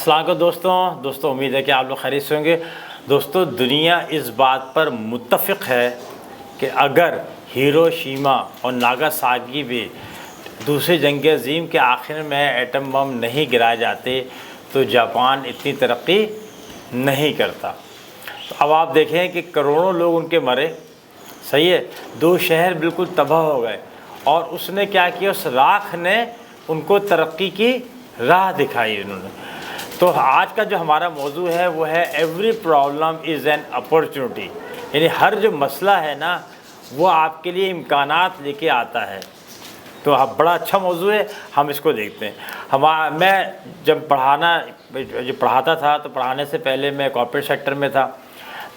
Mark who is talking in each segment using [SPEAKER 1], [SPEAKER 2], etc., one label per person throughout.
[SPEAKER 1] अस्सलाम वालेकुम दोस्तों उम्मीद है कि आप लोग खैरियत से होंगे। दोस्तों, दुनिया इस बात पर मुत्तफ़िक़ है कि अगर हिरोशिमा और नागासाकी भी दूसरी जंग अज़ीम के आखिर में एटम बम नहीं गिराए जाते तो जापान इतनी तरक्की नहीं करता। तो अब आप देखें कि करोड़ों लोग उनके मरे, सही है, 2 शहर बिल्कुल तबाह हो गए और उसने क्या किया, उस राख ने उनको तरक्की की राह दिखाई उन्होंने। तो आज का जो हमारा मौजू है वो है every problem is an opportunity, यानी हर जो मसला है ना वो आपके लिए इम्कानात लेके आता है। तो अब बड़ा अच्छा मौजू है, हम इसको देखते हैं। मैं जब पढ़ाता था तो पढ़ाने से पहले मैं कॉर्पोरेट सेक्टर में था,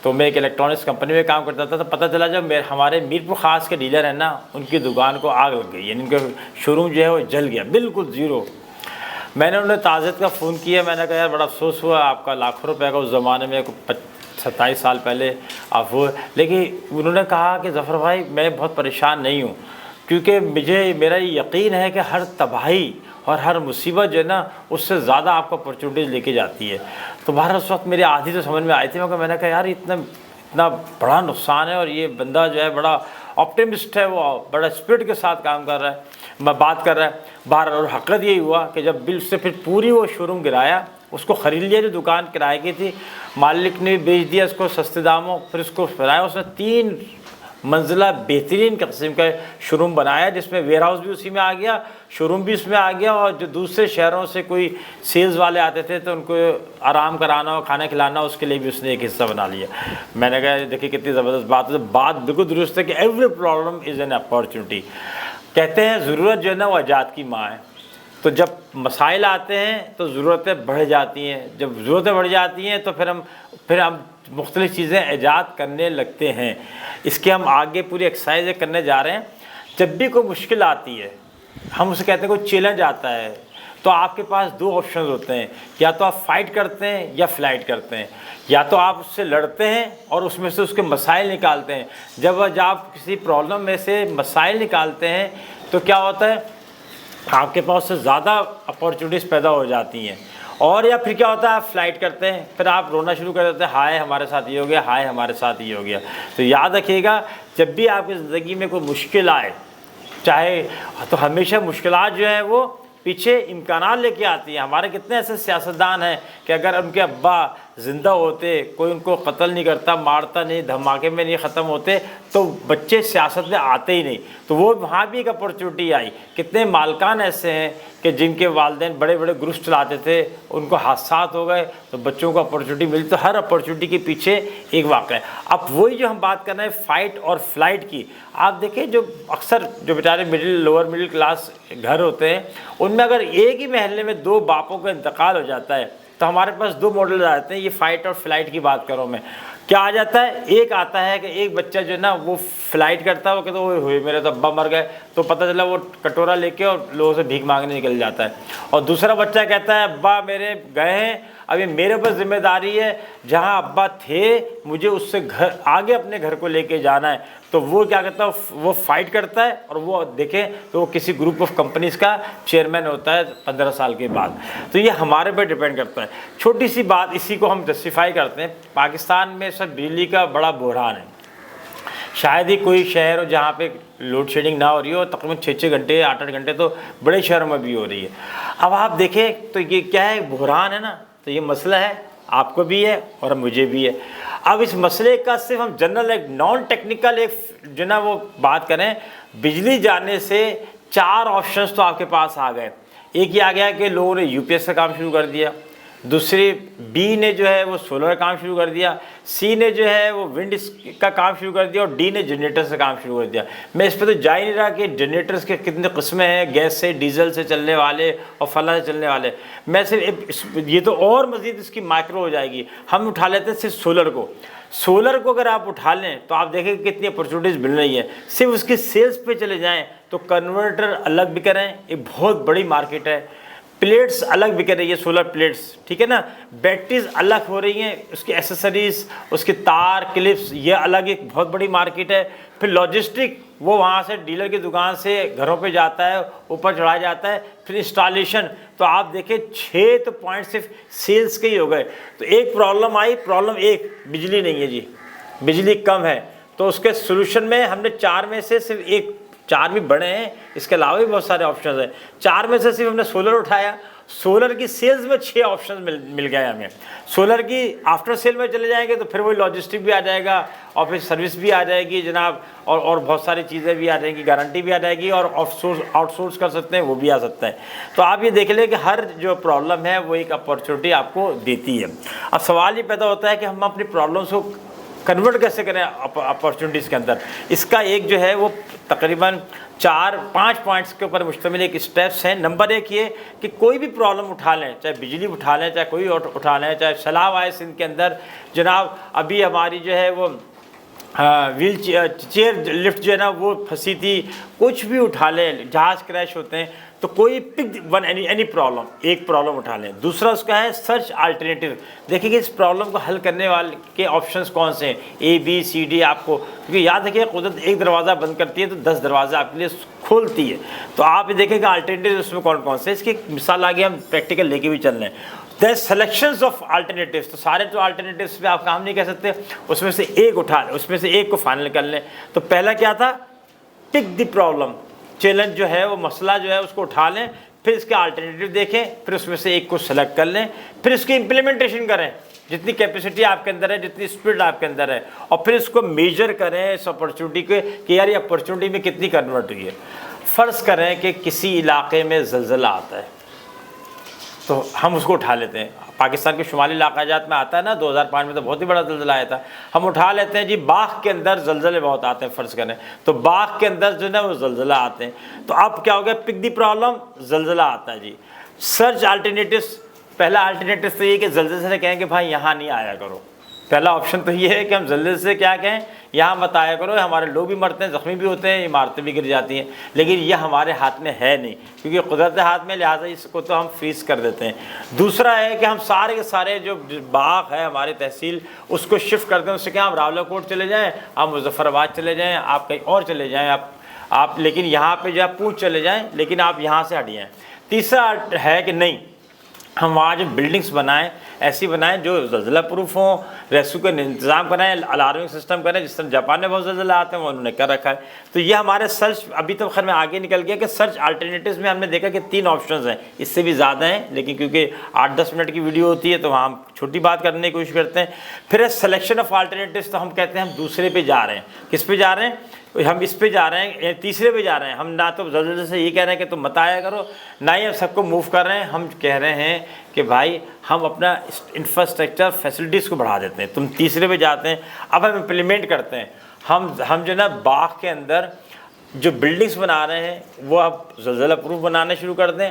[SPEAKER 1] तो मैं एक इलेक्ट्रॉनिक्स कंपनी में काम करता था। तो पता चला जब हमारे मीरपुर ख़ास के डीलर हैं ना, उनकी दुकान को आग लग गई, यानी उनका शोरूम जो है वो जल गया, बिल्कुल ज़ीरो। मैंने उन्हें ताज़त का फ़ोन किया, मैंने कहा यार बड़ा अफसोस हुआ, आपका लाखों रुपए का उस ज़माने में 27 साल पहले आप वो, लेकिन उन्होंने कहा कि ज़फ़र भाई मैं बहुत परेशान नहीं हूँ, क्योंकि मेरा ये यकीन है कि हर तबाही और हर मुसीबत जो है ना उससे ज़्यादा आपको अपॉर्चुनिटीज़ लेके जाती है। तो बाहर उस वक्त मेरी आधी तो समझ में आई थी, मगर मैंने कहा यार इतना बड़ा नुकसान है और ये बंदा जो है बड़ा ऑप्टिमिस्ट है, वो बड़ा स्पिरिट के साथ काम कर रहा है, बात कर रहा है बाहर। और हक़ीक़त यही हुआ कि जब बिल से फिर पूरी वो शोरूम गिराया, उसको ख़रीद लिया, जो दुकान किराए की थी, मालिक ने बेच दिया उसको सस्ते दामों, फिर उसको फिराया। उसने 3 मंजिला बेहतरीन किस्म का शोरूम बनाया, जिसमें वेयर हाउस भी उसी में आ गया, शोरूम भी उसमें आ गया, और जो दूसरे शहरों से कोई सेल्स वाले आते थे तो उनको आराम कराना और खाना खिलाना, उसके लिए भी उसने एक हिस्सा बना लिया। मैंने कहा देखिए कितनी ज़बरदस्त बात है। बात बिल्कुल दुरुस्त है कि every problem is an opportunity. कहते हैं ज़रूरत जो है ना वो इजाद की माँ है। तो जब मसाइल आते हैं तो ज़रूरतें बढ़ जाती हैं, जब ज़रूरतें बढ़ जाती हैं तो फिर हम मुख्तलिफ़ चीज़ें ईजाद करने लगते हैं। इसके हम आगे पूरी एक्सरसाइज करने जा रहे हैं। जब भी कोई मुश्किल आती है, हम उसे कहते हैं कोई चैलेंज आता है, तो आपके पास 2 ऑप्शन होते हैं, या तो आप फाइट करते हैं या फ्लाइट करते हैं। या तो आप उससे लड़ते हैं और उसमें से उसके मसाइल निकालते हैं। जब आप किसी प्रॉब्लम में से मसाइल निकालते हैं तो क्या होता है, आपके पास उससे ज़्यादा अपॉर्चुनिटीज़ पैदा हो जाती हैं। और या फिर क्या होता है, आप फ्लाइट करते हैं, फिर आप रोना शुरू कर देते हैं, हाय हमारे साथ ये हो गया, हाय हमारे साथ ये हो गया। तो याद रखिएगा, जब भी आपकी ज़िंदगी में कोई मुश्किल आए, चाहे तो हमेशा मुश्किलात जो है वो पीछे इम्कानात लेके आती हैं। हमारे कितने ऐसे सियासतदान हैं कि अगर उनके अब्बा ज़िंदा होते, कोई उनको कत्ल नहीं करता, मारता नहीं, धमाके में नहीं ख़त्म होते, तो बच्चे सियासत में आते ही नहीं। तो वो वहाँ भी एक अपॉर्चुनिटी आई। कितने मालकान ऐसे हैं कि जिनके वालिदैन बड़े बड़े ग्रुप चलाते थे, उनको हादसात हो गए तो बच्चों को अपॉर्चुनिटी मिली। तो हर अपॉर्चुनिटी के पीछे एक वाक़या है। अब वही जो हम बात कर रहे हैं फ़ाइट और फ्लाइट की, आप देखें जो अक्सर जो बेचारे लोअर मिडिल क्लास घर होते हैं, उनमें अगर एक ही महल्ले में 2 बापों का इंतकाल हो जाता है तो हमारे पास 2 मॉडल आ जाते हैं। ये फ़ाइट और फ्लाइट की बात करूँ मैं, क्या आ जाता है, एक आता है कि एक बच्चा जो है ना वो फ्लाइट करता है, वो कहता है हुए मेरे तो अब्बा मर गए, तो पता चला वो कटोरा लेके और लोगों से भीख मांगने निकल जाता है। और दूसरा बच्चा कहता है अब्बा मेरे गए हैं, अभी मेरे ऊपर जिम्मेदारी है, जहाँ अब्बा थे मुझे उससे घर आगे अपने घर को लेके जाना है। तो वो क्या करता है, वो फाइट करता है, और वो देखें तो वो किसी ग्रुप ऑफ कंपनीज़ का चेयरमैन होता है 15 साल के बाद। तो ये हमारे पर डिपेंड करता है। छोटी सी बात, इसी को हम जस्टिफाई करते हैं। पाकिस्तान में सब बिजली का बड़ा बहरान है, शायद ही कोई शहर हो जहाँ पे लोड शेडिंग ना हो रही हो। तकरीबन 6-6 घंटे 8-8 घंटे तो बड़े शहरों में भी हो रही है। अब आप देखें तो ये क्या है, बहरान है ना, तो ये मसला है, आपको भी है और मुझे भी है। अब इस मसले का सिर्फ हम जनरल एक नॉन टेक्निकल एक जो ना वो बात करें, बिजली जाने से 4 ऑप्शंस तो आपके पास आ गए। एक ये आ गया कि लोगों ने यूपीएस का काम शुरू कर दिया, दूसरी बी ने जो है वो सोलर का काम शुरू कर दिया, सी ने जो है वो विंड का काम शुरू कर दिया, और डी ने जनरेटर से काम शुरू कर दिया। मैं इस पर तो जा ही नहीं रहा कि जनरेटर्स के कितने किस्में हैं, गैस से, डीजल से चलने वाले और फला से चलने वाले। मैं सिर्फ ये तो और मज़ीद इसकी माइक्रो हो जाएगी। हम उठा लेते हैं सिर्फ सोलर को अगर आप उठा लें तो आप देखें कितनी अपॉर्चुनिटीज़ मिल रही है। सिर्फ उसकी सेल्स पे चले जाएँ तो कन्वर्टर अलग भी करें, एक बहुत बड़ी मार्केट है। प्लेट्स अलग बिक रही है, सोलर प्लेट्स, ठीक है ना, बैटरीज अलग हो रही हैं, उसकी एसेसरीज, उसके तार क्लिप्स, ये अलग एक बहुत बड़ी मार्केट है। फिर लॉजिस्टिक, वो वहाँ से डीलर की दुकान से घरों पे जाता है, ऊपर चढ़ाया जाता है, फिर इंस्टॉलेशन, तो आप देखें 6 तो पॉइंट सिर्फ सेल्स के ही हो गए। तो एक प्रॉब्लम आई, प्रॉब्लम एक, बिजली नहीं है जी, बिजली कम है, तो उसके सोल्यूशन में हमने 4 में से सिर्फ एक, 4 भी बड़े हैं, इसके अलावा भी बहुत सारे ऑप्शन हैं, 4 में से सिर्फ हमने सोलर उठाया। सोलर की सेल्स में 6 ऑप्शन मिल गए हमें। सोलर की आफ्टर सेल में चले जाएंगे तो फिर वही लॉजिस्टिक भी आ जाएगा और फिर सर्विस भी आ जाएगी जनाब, और बहुत सारी चीज़ें भी आ जाएंगी, गारंटी भी आ जाएगी, और आउटसोर्स कर सकते हैं, वो भी आ सकता है। तो आप ये देख लें कि हर जो प्रॉब्लम है वो एक अपॉर्चुनिटी आपको देती है। अब सवाल ये पैदा होता है कि हम अपनी प्रॉब्लम्स को कन्वर्ट कैसे करें अपॉर्चुनिटीज़ के अंदर। इसका एक जो है वो तकरीबन 4-5 पॉइंट्स के ऊपर मुश्तमिल एक स्टेप्स हैं। नंबर 1 ये कि कोई भी प्रॉब्लम उठा लें, चाहे बिजली उठा लें, चाहे कोई और उठा लें, चाहे सैलाब आए सिंध के अंदर जनाब, अभी हमारी जो है वो व्हील चेयर लिफ्ट जो है ना वो फंसी थी, कुछ भी उठा लें, जहाज़ क्रैश होते हैं, तो कोई पिक वन एनी प्रॉब्लम, एक प्रॉब्लम उठा लें। दूसरा उसका है सर्च अल्टरनेटिव। देखिए कि इस प्रॉब्लम को हल करने वाले के ऑप्शंस कौन से हैं, ABCD आपको, क्योंकि याद रखिए कुदरत एक दरवाज़ा बंद करती है तो 10 दरवाज़ा आपके लिए खोलती है। तो आप ये देखेंगे अल्टरनेटिव उसमें कौन कौन से। इसकी मिसाल आगे हम प्रैक्टिकल लेके भी चल रहे हैं। द सेलेक्शंस ऑफ अल्टरनेटिव्स, तो सारे जो अल्टरनेटिव्स पे आप काम नहीं कर सकते, उसमें से एक उठा लें, उसमें से एक को फाइनल कर लें। तो पहला क्या था, पिक द प्रॉब्लम, चैलेंज जो है वो मसला जो है उसको उठा लें, फिर इसके अल्टरनेटिव देखें, फिर उसमें से एक को सेलेक्ट कर लें, फिर इसकी इम्प्लीमेंटेशन करें, जितनी कैपेसिटी आपके अंदर है, जितनी स्पीड आपके अंदर है, और फिर इसको मेजर करें इस अपॉर्चुनिटी के कि यार ये अपॉर्चुनिटी में कितनी कन्वर्ट हुई है। फ़र्ज़ करें कि किसी इलाके में ज़लज़ला आता है तो हम उसको उठा लेते हैं। पाकिस्तान के शुमाली इलाक़ाजात में आता है ना, 2005 में तो बहुत ही बड़ा ज़लज़ला आया था, हम उठा लेते हैं जी। बाग़ के अंदर ज़लज़ले बहुत आते हैं, फ़र्ज़ करें तो बाग़ के अंदर जो है वो ज़लज़ला आते हैं, तो अब क्या हो गया, पिक दी प्रॉब्लम, ज़लज़ला आता है जी। सर्च अल्टरनेटिव्स, पहला अल्टरनेटिव तो ये कि ज़लज़ले से कहें कि भाई यहाँ नहीं आया करो। पहला ऑप्शन तो ये है कि हम ज़लज़ले से क्या कहें, यहाँ मत आया करो, हमारे लोग भी मरते हैं, ज़ख्मी भी होते हैं, इमारतें भी गिर जाती हैं, लेकिन यह हमारे हाथ में है नहीं, क्योंकि कुदरत हाथ में, लिहाजा इसको तो हम फ्रीज़ कर देते हैं। दूसरा है कि हम सारे के सारे जो बाग़ है हमारे तहसील, उसको शिफ्ट कर दें, उससे क्या हम रावलाकोट चले जाएँ, आप मुजफ्फराबाद चले जाएँ, आप कहीं और चले जाएँ, आप लेकिन यहाँ पर जो है पूंछ चले जाएँ, लेकिन आप यहाँ से हट जाएँ। तीसरा है कि नहीं, हम वहाँ जो बिल्डिंग्स बनाएं ऐसी बनाएं जो ज़लज़ला प्रूफ हों, रेस्क्यू का इंतज़ाम कराएं, अलार्मिंग सिस्टम करें, जिस तरह जापान में बहुत ज़लज़ला आते हैं वो उन्होंने कर रखा है। तो ये हमारे सर्च, अभी तो खैर में आगे निकल गया कि सर्च अल्टरनेटिव्स में हमने देखा कि 3 ऑप्शंस हैं, इससे भी ज़्यादा हैं, लेकिन क्योंकि 8-10 मिनट की वीडियो होती है तो वहाँ हम छोटी बात करने की कोशिश करते हैं। फिर है सिलेक्शन ऑफ अल्टरनेटिव्स, तो हम कहते हैं हम दूसरे पे जा रहे हैं। किस पे जा रहे हैं, हम इस पे जा रहे हैं, तीसरे पे जा रहे हैं। हम ना तो ज़लज़ले से ये कह रहे हैं कि तुम मत आया करो, ना ही हम सबको मूव कर रहे हैं, हम कह रहे हैं कि भाई हम अपना इंफ्रास्ट्रक्चर फैसिलिटीज़ को बढ़ा देते हैं। तुम तीसरे पे जाते हैं। अब हम इम्प्लीमेंट करते हैं, हम जो ना बाग़ के अंदर जो बिल्डिंग्स बना रहे हैं वो अब ज़लज़ला प्रूफ बनाने शुरू कर दें।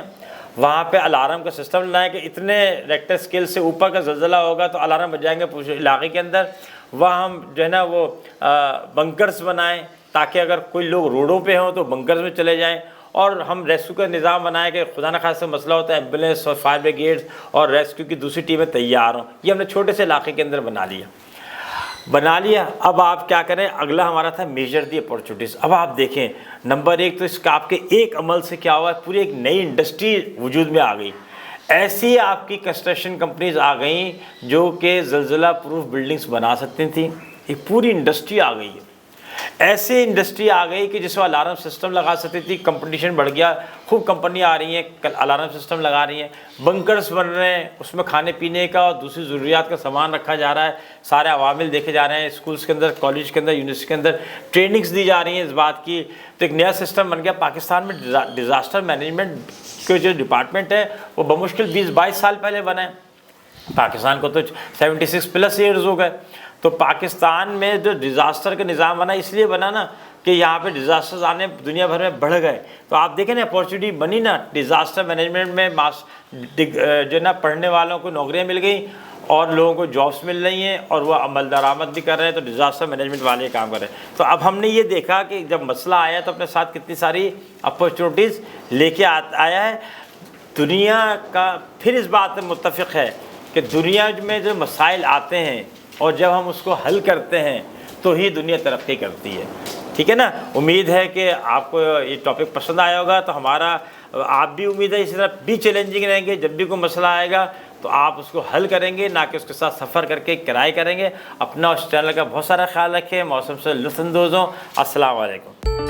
[SPEAKER 1] वहाँ पे अलार्म का सिस्टम लगाएं कि इतने रेक्टर स्केल से ऊपर का ज़लज़ला होगा तो अलार्म बजाएंगे पूरे इलाके के अंदर। वहाँ हम जो है ना वो बंकर्स बनाएं, ताकि अगर कोई लोग रोडों पे हों तो बंकर्स में चले जाएं। और हम रेस्क्यू का निज़ाम बनाए कि खुदा न खासा मसला होता है, एम्बुलेंस और फायर ब्रिगेड्स और रेस्क्यू की दूसरी टीमें तैयार हों। ये हमने छोटे से इलाके के अंदर बना लिया। अब आप क्या करें, अगला हमारा था मेजर दी अपॉर्चुनिटीज़। अब आप देखें, नंबर 1 तो इसका आपके एक अमल से क्या हुआ है, पूरी एक नई इंडस्ट्री वजूद में आ गई। ऐसी आपकी कंस्ट्रक्शन कंपनीज आ गई जो कि ज़लज़ला प्रूफ बिल्डिंग्स बना सकती थी। एक पूरी इंडस्ट्री आ गई है, ऐसी इंडस्ट्री आ गई कि जिसमें अलार्म सिस्टम लगा सकती थी। कंपटीशन बढ़ गया, खूब कंपनी आ रही हैं, अलार्म सिस्टम लगा रही हैं, बंकर्स बन रहे हैं, उसमें खाने पीने का और दूसरी ज़रूरियात का सामान रखा जा रहा है, सारे अवामिल देखे जा रहे हैं, स्कूल्स के अंदर, कॉलेज के अंदर, यूनिवर्सिटी के अंदर ट्रेनिंग्स दी जा रही हैं इस बात की। तो एक नया सिस्टम बन गया। पाकिस्तान में डिज़ास्टर मैनेजमेंट के जो डिपार्टमेंट है वो बमुश्किल 20-22 साल पहले बना है। पाकिस्तान को तो 76+ ईयर्स हो गए। तो पाकिस्तान में जो डिज़ास्टर का निज़ाम बना इसलिए बना ना कि यहाँ पे डिज़ास्टर्स आने दुनिया भर में बढ़ गए। तो आप देखें ना, अपॉर्चुनिटी बनी ना, डिज़ास्टर मैनेजमेंट में जो ना पढ़ने वालों को नौकरियाँ मिल गई और लोगों को जॉब्स मिल रही हैं और वह अमल दरामद भी कर रहे हैं। तो डिज़ास्टर मैनेजमेंट वाले काम कर रहे हैं। तो अब हमने ये देखा कि जब मसला आया तो अपने साथ कितनी सारी अपॉर्चुनिटीज़ लेके आया है। दुनिया का फिर इस बात में मुत्तफ़िक़ है कि दुनिया में जो मसाइल आते हैं और जब हम उसको हल करते हैं तो ही दुनिया तरक्की करती है। ठीक है ना। उम्मीद है कि आपको ये टॉपिक पसंद आया होगा। तो हमारा आप भी उम्मीद है इसी तरह भी चैलेंजिंग रहेंगे। जब भी कोई मसला आएगा तो आप उसको हल करेंगे, ना कि उसके साथ सफ़र करके किराए करेंगे। अपना उस चैनल का बहुत सारा ख्याल रखें, मौसम से लुत्फ़अंदोज़ हों। अस्सलाम वालेकुम।